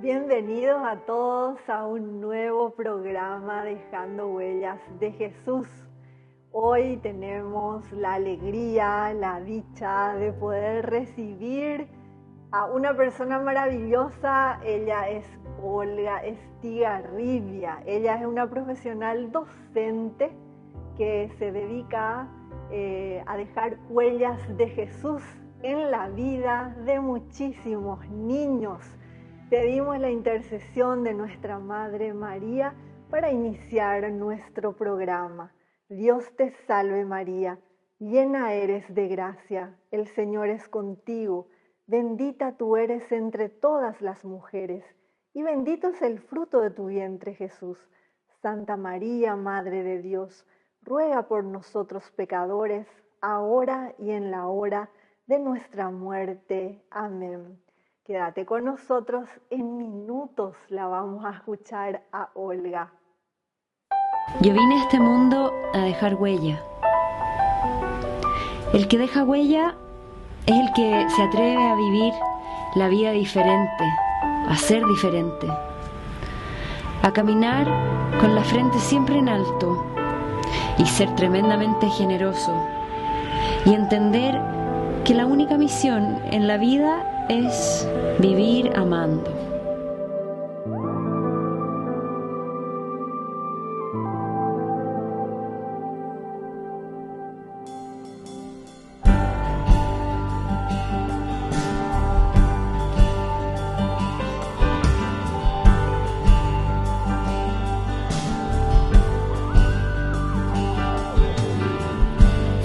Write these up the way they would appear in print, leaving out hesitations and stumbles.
Bienvenidos a todos a un nuevo programa Dejando Huellas de Jesús. Hoy tenemos la alegría, la dicha de poder recibir a una persona maravillosa. Ella es Olga Estigarribia. Ella es una profesional docente que se dedica a dejar huellas de Jesús en la vida de muchísimos niños. Pedimos la intercesión de nuestra Madre María para iniciar nuestro programa. Dios te salve María, llena eres de gracia, el Señor es contigo, bendita tú eres entre todas las mujeres, y bendito es el fruto de tu vientre Jesús. Santa María, Madre de Dios, ruega por nosotros pecadores, ahora y en la hora de nuestra muerte. Amén. Quédate con nosotros, en minutos la vamos a escuchar a Olga. Yo vine a este mundo a dejar huella. El que deja huella es el que se atreve a vivir la vida diferente, a ser diferente, a caminar con la frente siempre en alto y ser tremendamente generoso y entender que la única misión en la vida es vivir amando.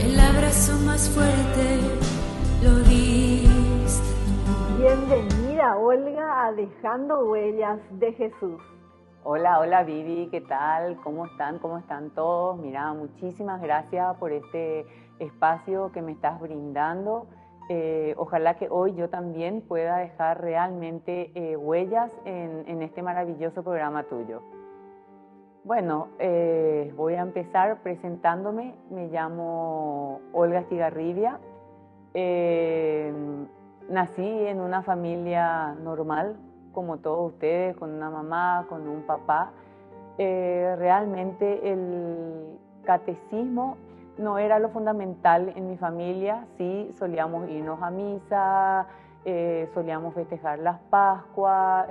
El abrazo más fuerte lo diste. Bienvenida Olga a Dejando Huellas de Jesús. Hola Vivi, ¿qué tal? ¿Cómo están? ¿Cómo están todos? Mira, muchísimas gracias por este espacio que me estás brindando. Ojalá que hoy yo también pueda dejar realmente huellas en este maravilloso programa tuyo. Bueno, voy a empezar presentándome. Me llamo Olga Estigarribia. Nací en una familia normal, como todos ustedes, con una mamá, con un papá. Realmente el catecismo no era lo fundamental en mi familia. Sí, solíamos irnos a misa, solíamos festejar las Pascuas,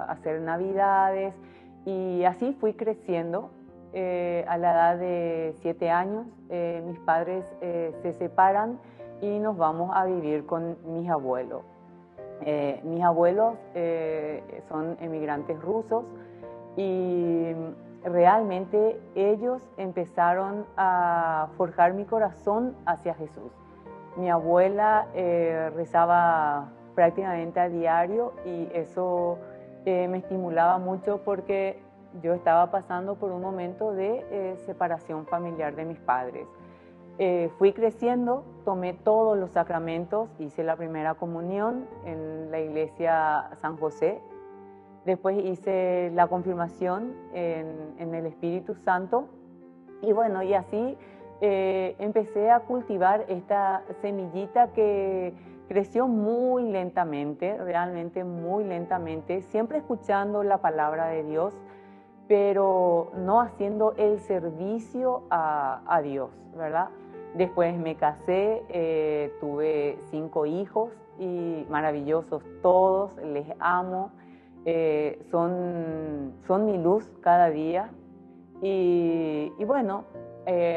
hacer Navidades, y así fui creciendo. A la edad de 7 años, mis padres se separan y nos vamos a vivir con mis abuelos. Mis abuelos son emigrantes rusos y realmente ellos empezaron a forjar mi corazón hacia Jesús. Mi abuela rezaba prácticamente a diario y eso me estimulaba mucho porque yo estaba pasando por un momento de separación familiar de mis padres. Fui creciendo, tomé todos los sacramentos, hice la primera comunión en la iglesia San José, después hice la confirmación en el Espíritu Santo y bueno, y así empecé a cultivar esta semillita que creció muy lentamente, realmente muy lentamente, siempre escuchando la palabra de Dios, pero no haciendo el servicio a Dios, ¿verdad? Después me casé, tuve 5 hijos y maravillosos todos, les amo, son mi luz cada día. Y bueno,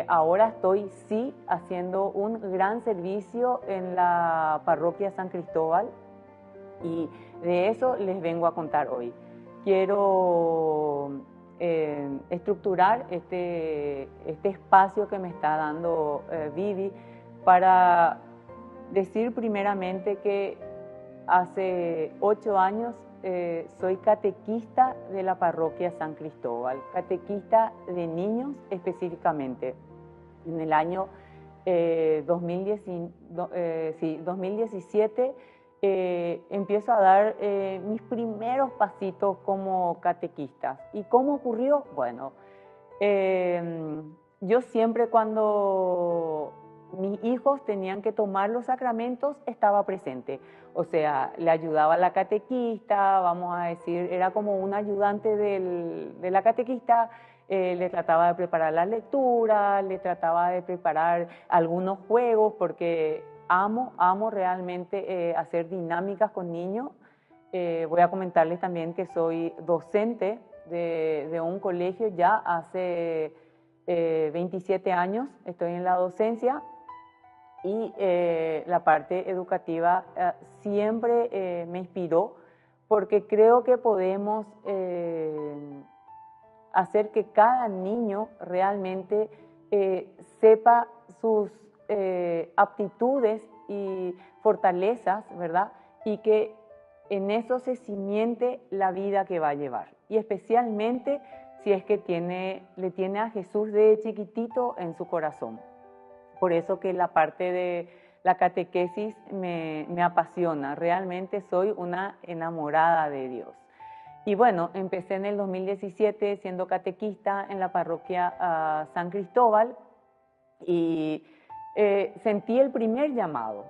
ahora estoy sí haciendo un gran servicio en la parroquia San Cristóbal y de eso les vengo a contar hoy. Quiero estructurar este espacio que me está dando Vivi para decir primeramente que hace 8 años soy catequista de la parroquia San Cristóbal, catequista de niños específicamente. En el año 2017 empiezo a dar mis primeros pasitos como catequista. ¿Y cómo ocurrió? Bueno, yo siempre cuando mis hijos tenían que tomar los sacramentos, estaba presente. O sea, le ayudaba a la catequista, vamos a decir, era como un ayudante de la catequista, le trataba de preparar la lectura, le trataba de preparar algunos juegos, porque amo realmente hacer dinámicas con niños. Voy a comentarles también que soy docente de un colegio ya hace 27 años, estoy en la docencia, y la parte educativa siempre me inspiró, porque creo que podemos hacer que cada niño realmente sepa sus aptitudes y fortalezas, ¿verdad? Y que en eso se cimiente la vida que va a llevar. Y especialmente si es que le tiene a Jesús de chiquitito en su corazón. Por eso que la parte de la catequesis me apasiona. Realmente soy una enamorada de Dios. Y bueno, empecé en el 2017 siendo catequista en la parroquia San Cristóbal, y sentí el primer llamado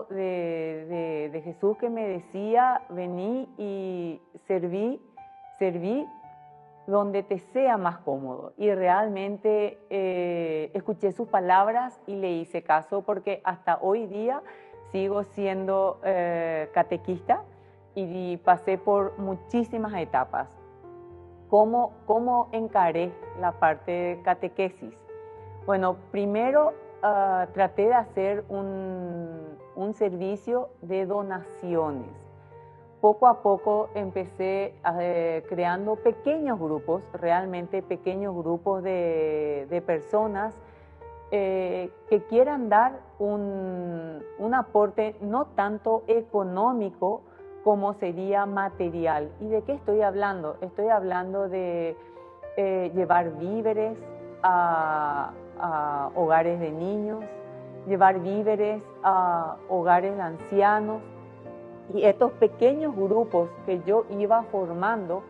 de Jesús, que me decía: vení y serví donde te sea más cómodo. Y realmente escuché sus palabras y le hice caso, porque hasta hoy día sigo siendo catequista y pasé por muchísimas etapas. ¿Cómo encaré la parte de catequesis? Bueno, primero traté de hacer un servicio de donaciones. Poco a poco empecé creando pequeños grupos, realmente pequeños grupos de personas que quieran dar un aporte no tanto económico como sería material. ¿Y de qué estoy hablando? Estoy hablando de llevar víveres a hogares de niños, llevar víveres a hogares de ancianos. Y estos pequeños grupos que yo iba formando,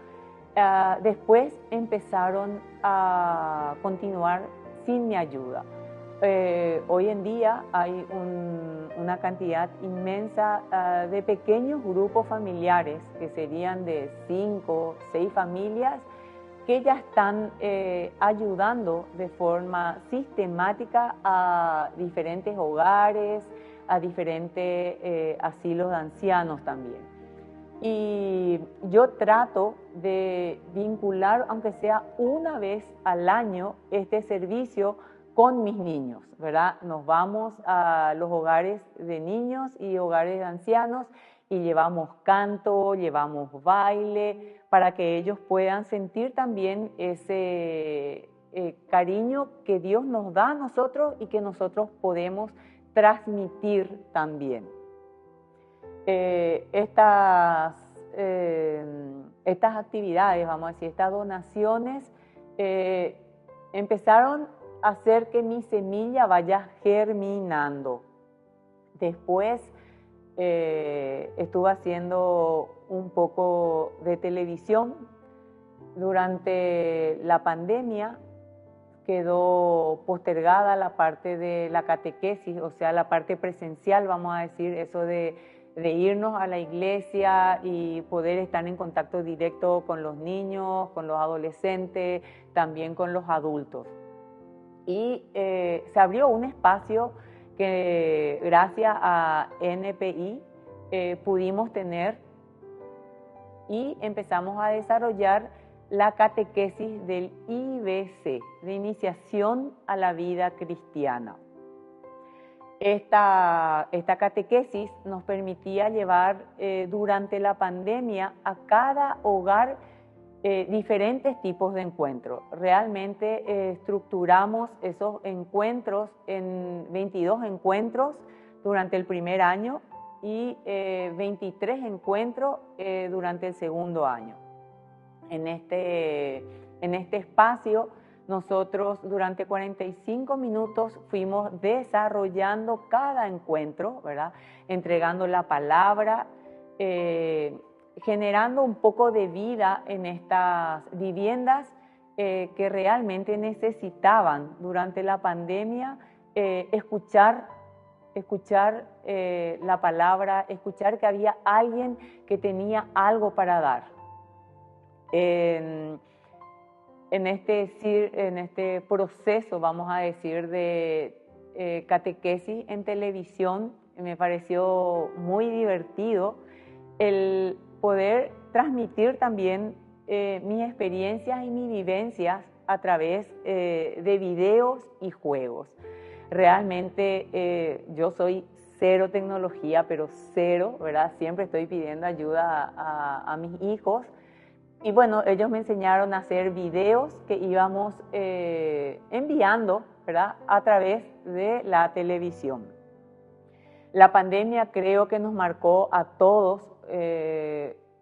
después empezaron a continuar sin mi ayuda. Hoy en día hay una cantidad inmensa de pequeños grupos familiares, que serían de 5, 6 familias, que ya están ayudando de forma sistemática a diferentes hogares, a diferentes asilos de ancianos también. Y yo trato de vincular, aunque sea una vez al año, este servicio con mis niños, ¿verdad? Nos vamos a los hogares de niños y hogares de ancianos y llevamos canto, llevamos baile, para que ellos puedan sentir también ese cariño que Dios nos da a nosotros y que nosotros podemos transmitir también. Estas actividades, vamos a decir, estas donaciones, empezaron a hacer que mi semilla vaya germinando. Después estuve haciendo un poco de televisión. Durante la pandemia quedó postergada la parte de la catequesis, o sea, la parte presencial, vamos a decir, eso de irnos a la iglesia y poder estar en contacto directo con los niños, con los adolescentes, también con los adultos. Y se abrió un espacio que gracias a NPI pudimos tener, y empezamos a desarrollar la catequesis del IBC, de Iniciación a la Vida Cristiana. Esta catequesis nos permitía llevar durante la pandemia a cada hogar diferentes tipos de encuentros. Realmente estructuramos esos encuentros en 22 encuentros durante el primer año y 23 encuentros durante el segundo año. En este espacio, nosotros durante 45 minutos fuimos desarrollando cada encuentro, ¿verdad? Entregando la palabra, generando un poco de vida en estas viviendas que realmente necesitaban durante la pandemia escuchar la palabra, escuchar que había alguien que tenía algo para dar. En este proceso, vamos a decir, de catequesis en televisión, me pareció muy divertido el poder transmitir también mis experiencias y mis vivencias a través de videos y juegos. Realmente yo soy cero tecnología, pero cero, ¿verdad? Siempre estoy pidiendo ayuda a mis hijos. Y bueno, ellos me enseñaron a hacer videos que íbamos enviando, ¿verdad?, a través de la televisión. La pandemia creo que nos marcó a todos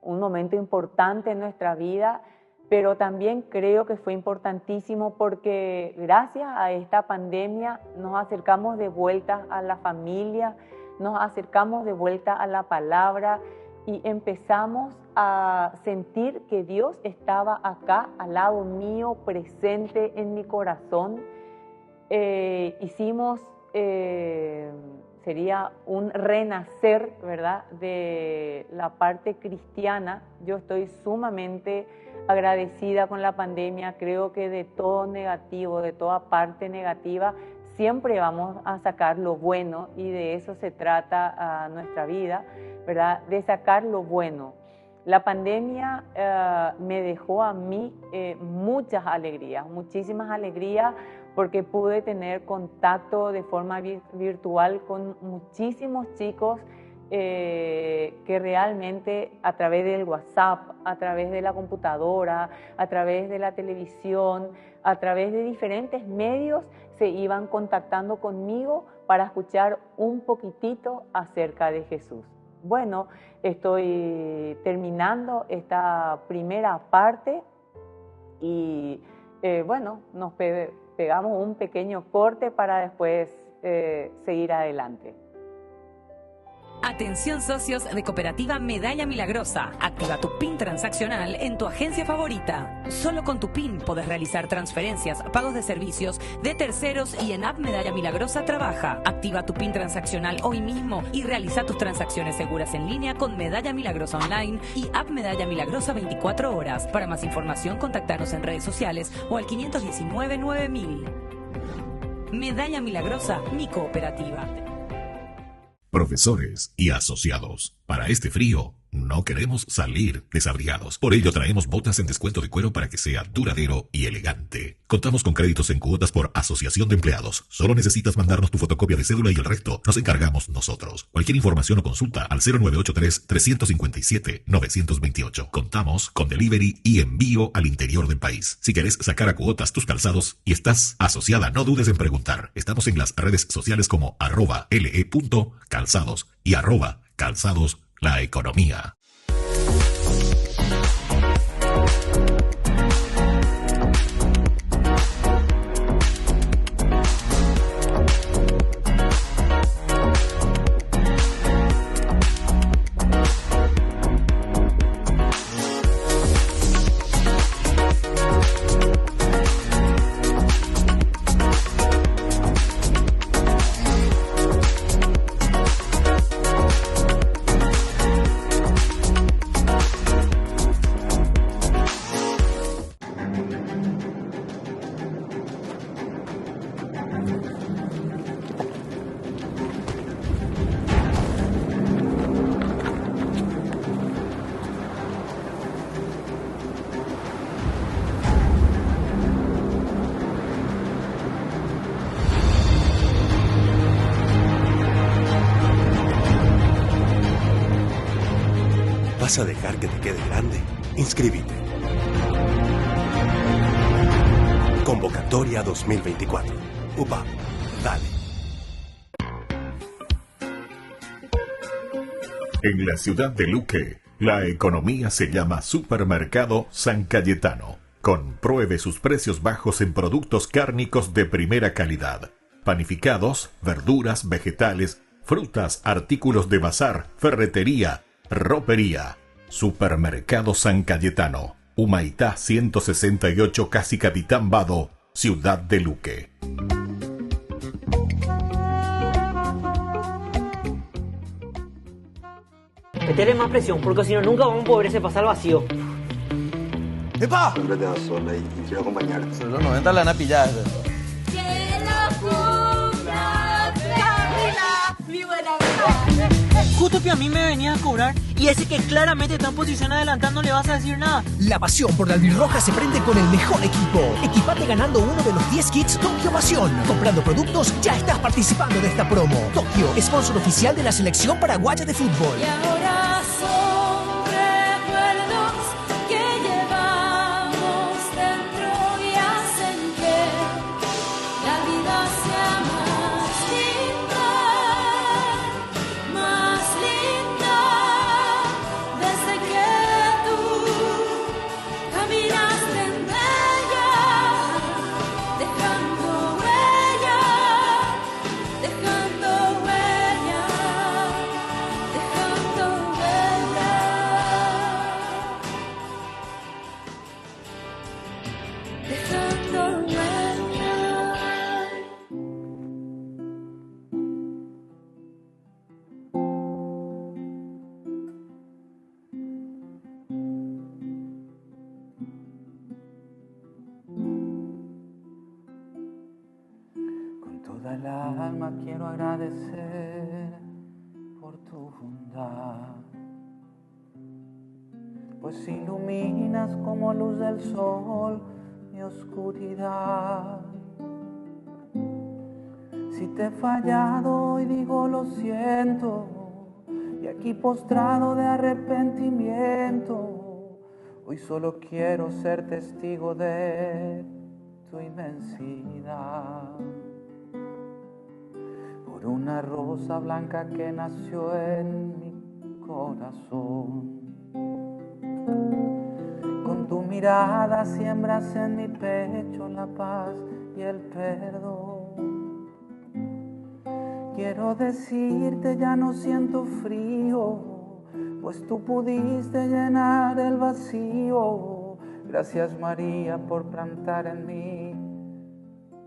un momento importante en nuestra vida, pero también creo que fue importantísimo porque gracias a esta pandemia nos acercamos de vuelta a la familia, nos acercamos de vuelta a la palabra y empezamos a sentir que Dios estaba acá, al lado mío, presente en mi corazón. Hicimos, sería un renacer, ¿verdad?, de la parte cristiana. Yo estoy sumamente agradecida con la pandemia. Creo que de todo negativo, de toda parte negativa, siempre vamos a sacar lo bueno, y de eso se trata nuestra vida, ¿verdad?, de sacar lo bueno. La pandemia me dejó a mí muchas alegrías, muchísimas alegrías, porque pude tener contacto de forma virtual con muchísimos chicos que realmente a través del WhatsApp, a través de la computadora, a través de la televisión, a través de diferentes medios se iban contactando conmigo para escuchar un poquitito acerca de Jesús. Bueno, estoy terminando esta primera parte y bueno, nos pegamos un pequeño corte para después seguir adelante. Atención socios de Cooperativa Medalla Milagrosa. Activa tu PIN transaccional en tu agencia favorita. Solo con tu PIN podés realizar transferencias, pagos de servicios de terceros y en App Medalla Milagrosa trabaja. Activa tu PIN transaccional hoy mismo y realiza tus transacciones seguras en línea con Medalla Milagrosa Online y App Medalla Milagrosa 24 horas. Para más información, contactanos en redes sociales o al 519 9000. Medalla Milagrosa, mi cooperativa. Profesores y asociados, para este frío no queremos salir desabrigados. Por ello traemos botas en descuento de cuero para que sea duradero y elegante. Contamos con créditos en cuotas por asociación de empleados. Solo necesitas mandarnos tu fotocopia de cédula y el resto nos encargamos nosotros. Cualquier información o consulta al 0983-357-928. Contamos con delivery y envío al interior del país. Si querés sacar a cuotas tus calzados y estás asociada, no dudes en preguntar. Estamos en las redes sociales como @le.calzados y @calzados la economía. ¿Vas a dejar que te quede grande? Inscríbete. Convocatoria 2024. UPAP. Dale. En la ciudad de Luque, la economía se llama Supermercado San Cayetano. Compruebe sus precios bajos en productos cárnicos de primera calidad. Panificados, verduras, vegetales, frutas, artículos de bazar, ferretería, ropería. Supermercado San Cayetano, Humaitá 168, casi Capitán Vado, ciudad de Luque. Métele más presión, porque si no nunca vamos a poder ese pasar al vacío. ¡Epa! Siempre te vas sola y quiero acompañarte. Sobre los 90 la van a pillar. Justo que a mí me venía a cobrar y ese que claramente está en posición adelantando no le vas a decir nada. La pasión por la albirroja se prende con el mejor equipo. Equipate ganando uno de los 10 kits Tokio Pasión. Comprando productos ya estás participando de esta promo. Tokio, sponsor oficial de la selección paraguaya de fútbol. Y ahora son recuerdos que llevamos dentro y hacen que la vida sea más linda desde que tú caminaste en ella, dejando huella, dejando huella, dejando huella, dejando huella. Con toda el alma quiero agradecer por tu bondad, pues iluminas como luz del sol mi oscuridad. Si te he fallado y digo lo siento, y aquí postrado de arrepentimiento, hoy solo quiero ser testigo de tu inmensidad. Por una rosa blanca que nació en mi corazón, con tu mirada siembras en mi pecho la paz y el perdón. Quiero decirte ya no siento frío, pues tú pudiste llenar el vacío. Gracias María por plantar en mí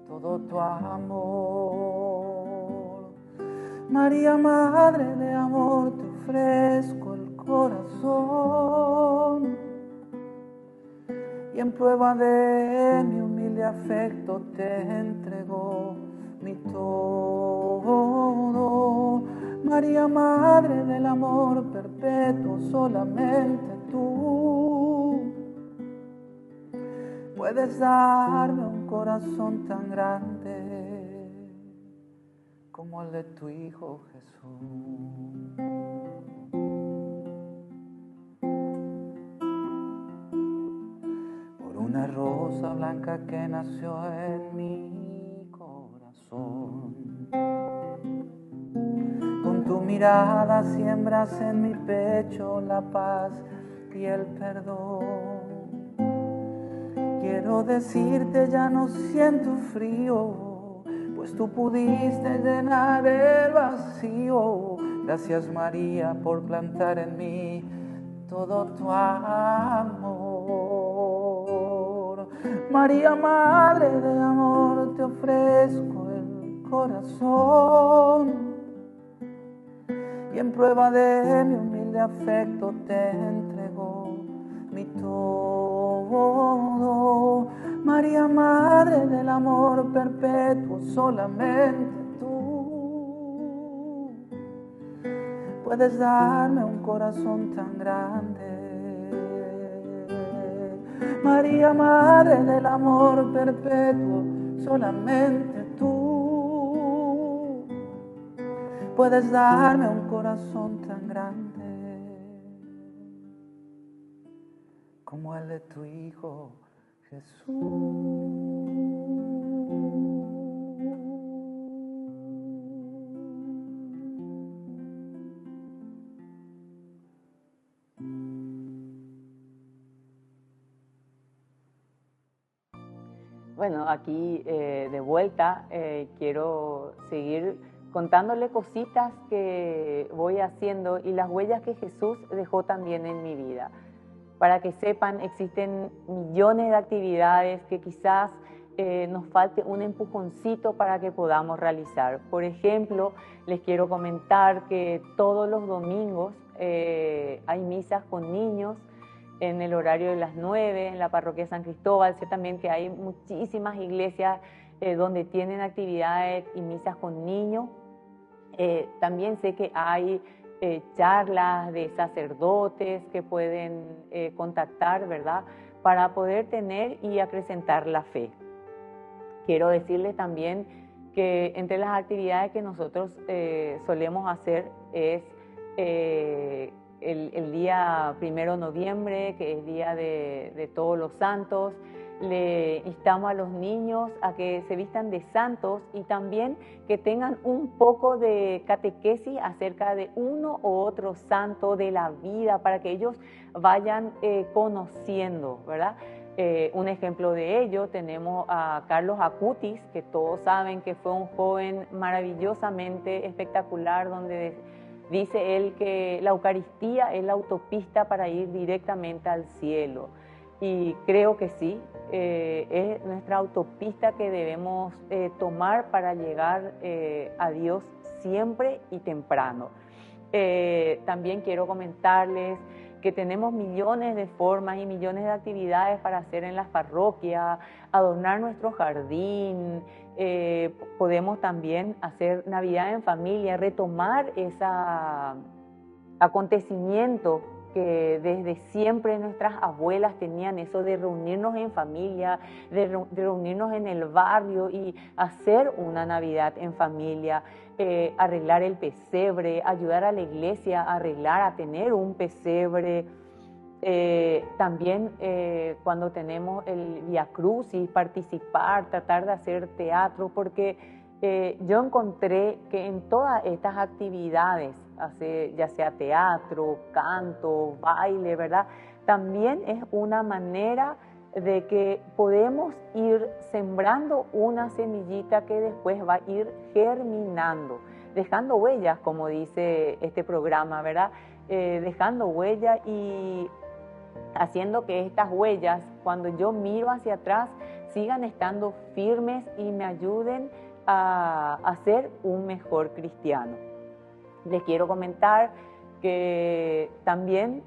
todo tu amor. María, Madre de amor, te ofrezco el corazón, y en prueba de mi humilde afecto te entrego mi todo. María, Madre del amor perpetuo, solamente tú puedes darme un corazón tan grande como el de tu Hijo Jesús. Por una rosa blanca que nació en mi corazón, con tu mirada siembras en mi pecho la paz y el perdón. Quiero decirte ya no siento frío, pues tú pudiste llenar el vacío. Gracias María por plantar en mí todo tu amor. María, Madre de amor, te ofrezco el corazón, y en prueba de mi humilde afecto te entrego mi todo. María, Madre del amor perpetuo, solamente tú puedes darme un corazón tan grande. María, Madre del amor perpetuo, solamente tú puedes darme un corazón tan grande como el de tu Hijo Jesús. Bueno, aquí de vuelta quiero seguir contándole cositas que voy haciendo y las huellas que Jesús dejó también en mi vida. Para que sepan, existen millones de actividades que quizás nos falte un empujoncito para que podamos realizar. Por ejemplo, les quiero comentar que todos los domingos hay misas con niños en el horario de las 9 en la parroquia San Cristóbal. Sé también que hay muchísimas iglesias donde tienen actividades y misas con niños. También sé que hay charlas de sacerdotes que pueden contactar, ¿verdad?, para poder tener y acrecentar la fe. Quiero decirles también que entre las actividades que nosotros solemos hacer es el día 1 de noviembre, que es Día de Todos los Santos. Le instamos a los niños a que se vistan de santos y también que tengan un poco de catequesis acerca de uno u otro santo de la vida para que ellos vayan conociendo, ¿verdad? Un ejemplo de ello tenemos a Carlos Acutis, que todos saben que fue un joven maravillosamente espectacular, donde dice él que la Eucaristía es la autopista para ir directamente al cielo. Y creo que sí, es nuestra autopista que debemos tomar para llegar a Dios siempre y temprano. También quiero comentarles que tenemos millones de formas y millones de actividades para hacer en las parroquias, adornar nuestro jardín, podemos también hacer Navidad en familia, retomar ese acontecimiento que desde siempre nuestras abuelas tenían, eso de reunirnos en familia, de reunirnos en el barrio y hacer una Navidad en familia, arreglar el pesebre, ayudar a la iglesia a arreglar, a tener un pesebre. También cuando tenemos el Via Crucis, participar, tratar de hacer teatro, porque yo encontré que en todas estas actividades, ya sea teatro, canto, baile, ¿verdad?, también es una manera de que podemos ir sembrando una semillita que después va a ir germinando, dejando huellas, como dice este programa, ¿verdad?, dejando huellas y haciendo que estas huellas, cuando yo miro hacia atrás, sigan estando firmes y me ayuden a ser un mejor cristiano. Les quiero comentar que también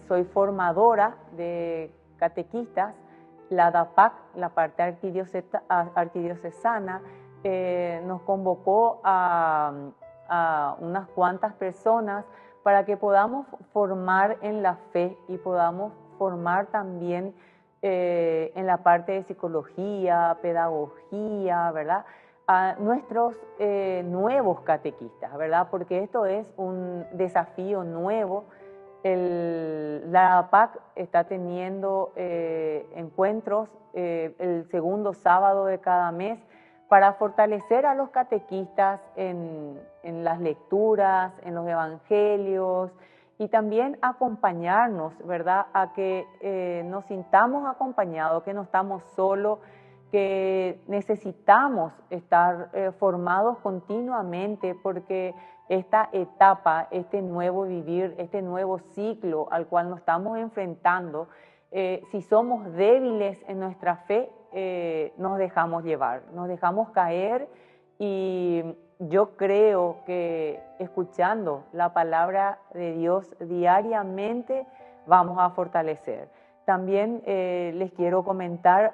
soy formadora de catequistas. La DAPAC, la parte arquidiocesana, nos convocó a unas cuantas personas para que podamos formar en la fe y podamos formar también en la parte de psicología, pedagogía, ¿verdad?, a nuestros nuevos catequistas, ¿verdad?, porque esto es un desafío nuevo. La APAC está teniendo encuentros el segundo sábado de cada mes para fortalecer a los catequistas en las lecturas, en los evangelios y también acompañarnos, ¿verdad?, a que nos sintamos acompañados, que no estamos solos, que necesitamos estar formados continuamente porque esta etapa, este nuevo vivir, este nuevo ciclo al cual nos estamos enfrentando, si somos débiles en nuestra fe, nos dejamos llevar, nos dejamos caer y yo creo que escuchando la palabra de Dios diariamente vamos a fortalecer. También les quiero comentar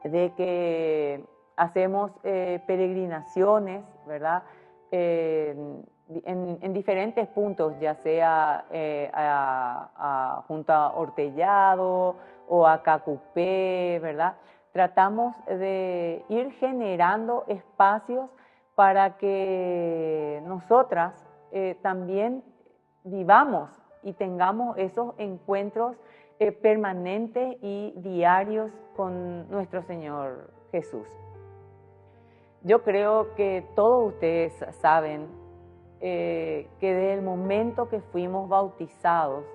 de que hacemos peregrinaciones, ¿verdad?, en diferentes puntos, ya sea junto a Hortellado o a Cacupé, ¿verdad? Tratamos de ir generando espacios para que nosotras también vivamos y tengamos esos encuentros permanentes y diarios con nuestro Señor Jesús. Yo creo que todos ustedes saben que desde el momento que fuimos bautizados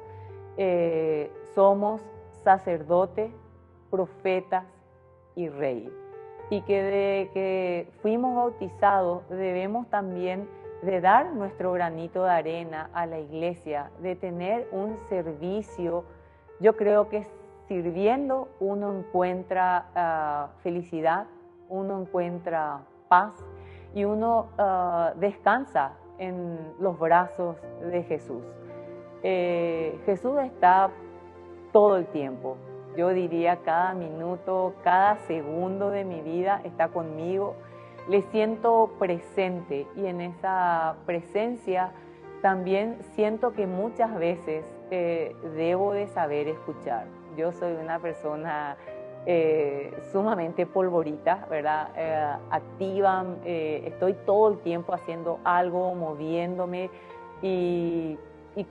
somos sacerdotes, profetas y rey. Y que desde que fuimos bautizados debemos también de dar nuestro granito de arena a la iglesia, de tener un servicio. Yo creo que sirviendo uno encuentra felicidad, uno encuentra paz y uno descansa en los brazos de Jesús. Jesús está todo el tiempo. Yo diría cada minuto, cada segundo de mi vida está conmigo. Le siento presente y en esa presencia también siento que muchas veces debo de saber escuchar. Yo soy una persona sumamente polvorita, ¿verdad? Activa, estoy todo el tiempo haciendo algo, moviéndome y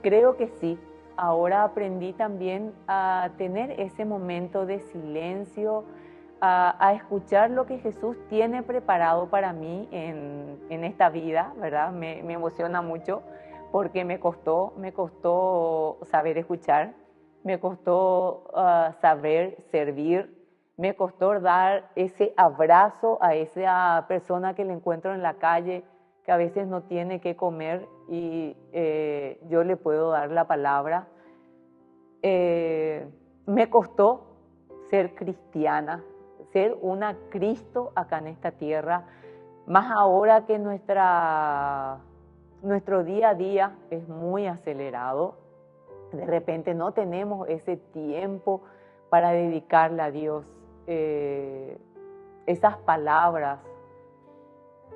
creo que sí. Ahora aprendí también a tener ese momento de silencio, a escuchar lo que Jesús tiene preparado para mí en esta vida, ¿verdad? Me emociona mucho porque me costó saber escuchar, me costó saber servir, me costó dar ese abrazo a esa persona que le encuentro en la calle, que a veces no tiene qué comer y yo le puedo dar la palabra. Me costó ser cristiana, ser una Cristo acá en esta tierra, más ahora que nuestro día a día es muy acelerado. De repente no tenemos ese tiempo para dedicarle a Dios esas palabras,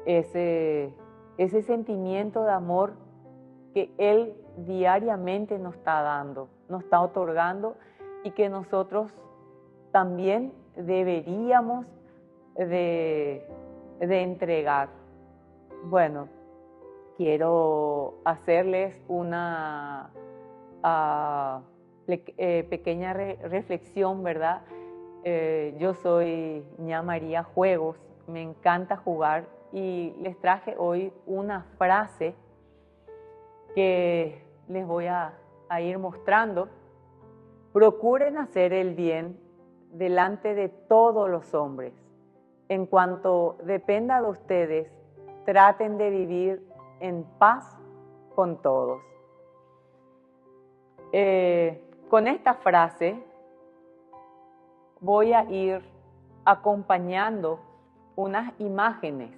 ese sentimiento de amor que Él diariamente nos está dando, nos está otorgando y que nosotros también deberíamos de entregar. Bueno, quiero hacerles una pequeña reflexión, ¿verdad? Yo soy ña María Juegos, me encanta jugar y les traje hoy una frase que les voy a ir mostrando. Procuren hacer el bien delante de todos los hombres. En cuanto dependa de ustedes, traten de vivir en paz con todos. Con esta frase voy a ir acompañando unas imágenes.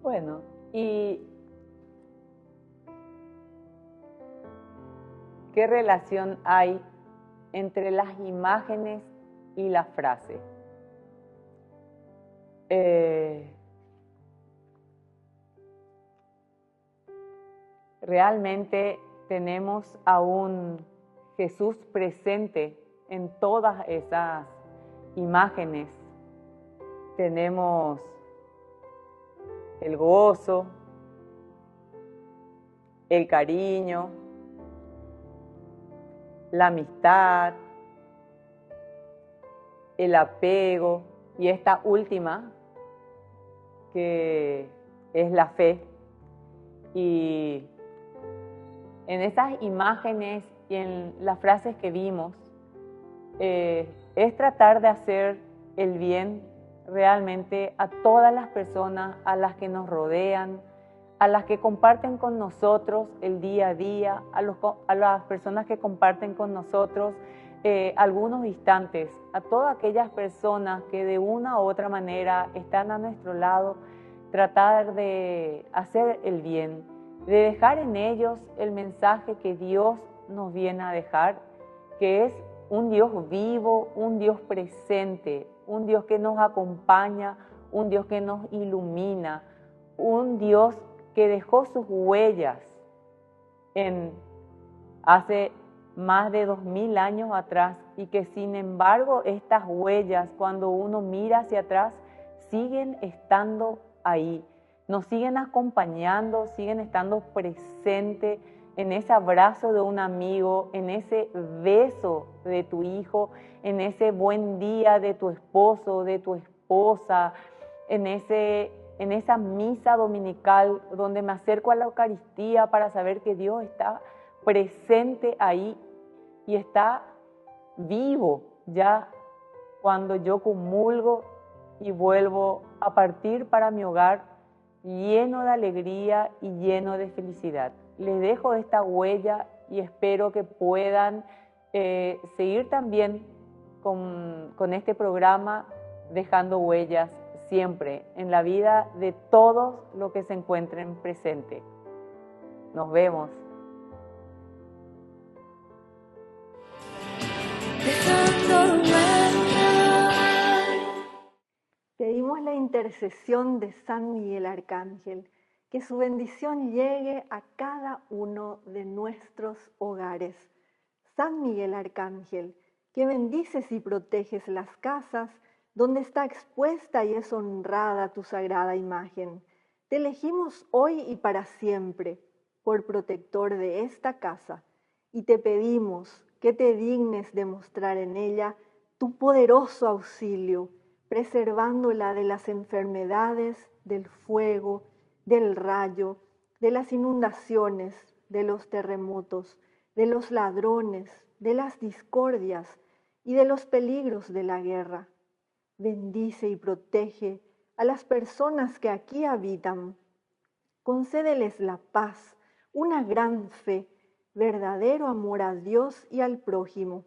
Bueno, ¿y qué relación hay entre las imágenes y la frase? Realmente tenemos a un Jesús presente en todas esas imágenes. Tenemos el gozo, el cariño, la amistad, el apego y esta última que es la fe. Y en esas imágenes y en las frases que vimos es tratar de hacer el bien realmente a todas las personas, a las que nos rodean, a las que comparten con nosotros el día a día, a las personas que comparten con nosotros algunos instantes, a todas aquellas personas que de una u otra manera están a nuestro lado, tratar de hacer el bien, de dejar en ellos el mensaje que Dios nos viene a dejar, que es un Dios vivo, un Dios presente, un Dios que nos acompaña, un Dios que nos ilumina, un Dios que dejó sus huellas hace más de 2000 años atrás y que sin embargo estas huellas, cuando uno mira hacia atrás, siguen estando ahí, nos siguen acompañando, siguen estando presentes en ese abrazo de un amigo, en ese beso de tu hijo, en ese buen día de tu esposo, de tu esposa, en esa misa dominical donde me acerco a la Eucaristía para saber que Dios está presente ahí y está vivo ya cuando yo comulgo y vuelvo a partir para mi hogar lleno de alegría y lleno de felicidad. Les dejo esta huella y espero que puedan seguir también con este programa dejando huellas siempre en la vida de todos los que se encuentren presentes. Nos vemos. Pedimos la intercesión de San Miguel Arcángel, que su bendición llegue a cada uno de nuestros hogares. San Miguel Arcángel, que bendices y proteges las casas donde está expuesta y es honrada tu sagrada imagen. Te elegimos hoy y para siempre por protector de esta casa y te pedimos que te dignes de mostrar en ella tu poderoso auxilio, preservándola de las enfermedades, del fuego, del rayo, de las inundaciones, de los terremotos, de los ladrones, de las discordias y de los peligros de la guerra. Bendice y protege a las personas que aquí habitan. Concédeles la paz, una gran fe, verdadero amor a Dios y al prójimo,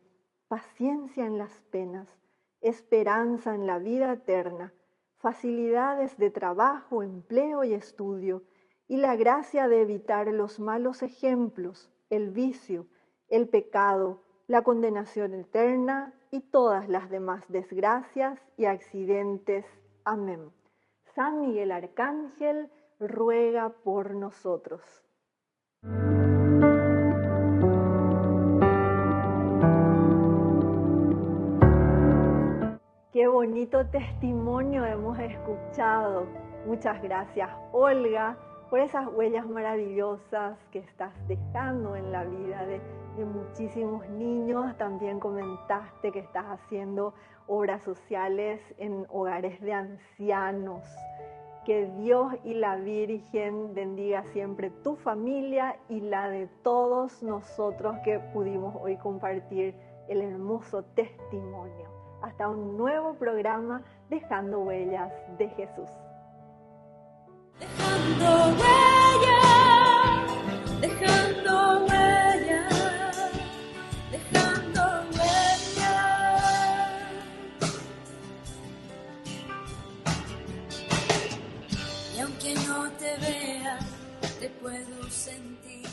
paciencia en las penas, esperanza en la vida eterna, facilidades de trabajo, empleo y estudio, y la gracia de evitar los malos ejemplos, el vicio, el pecado, la condenación eterna y todas las demás desgracias y accidentes. Amén. San Miguel Arcángel, ruega por nosotros. Qué bonito testimonio hemos escuchado. Muchas gracias, Olga, por esas huellas maravillosas que estás dejando en la vida de muchísimos niños. También comentaste que estás haciendo obras sociales en hogares de ancianos. Que Dios y la Virgen bendiga siempre tu familia y la de todos nosotros que pudimos hoy compartir el hermoso testimonio. Hasta un nuevo programa Dejando Huellas de Jesús. Dejando huellas, dejando huellas, dejando huellas. Y aunque no te vea, te puedo sentir.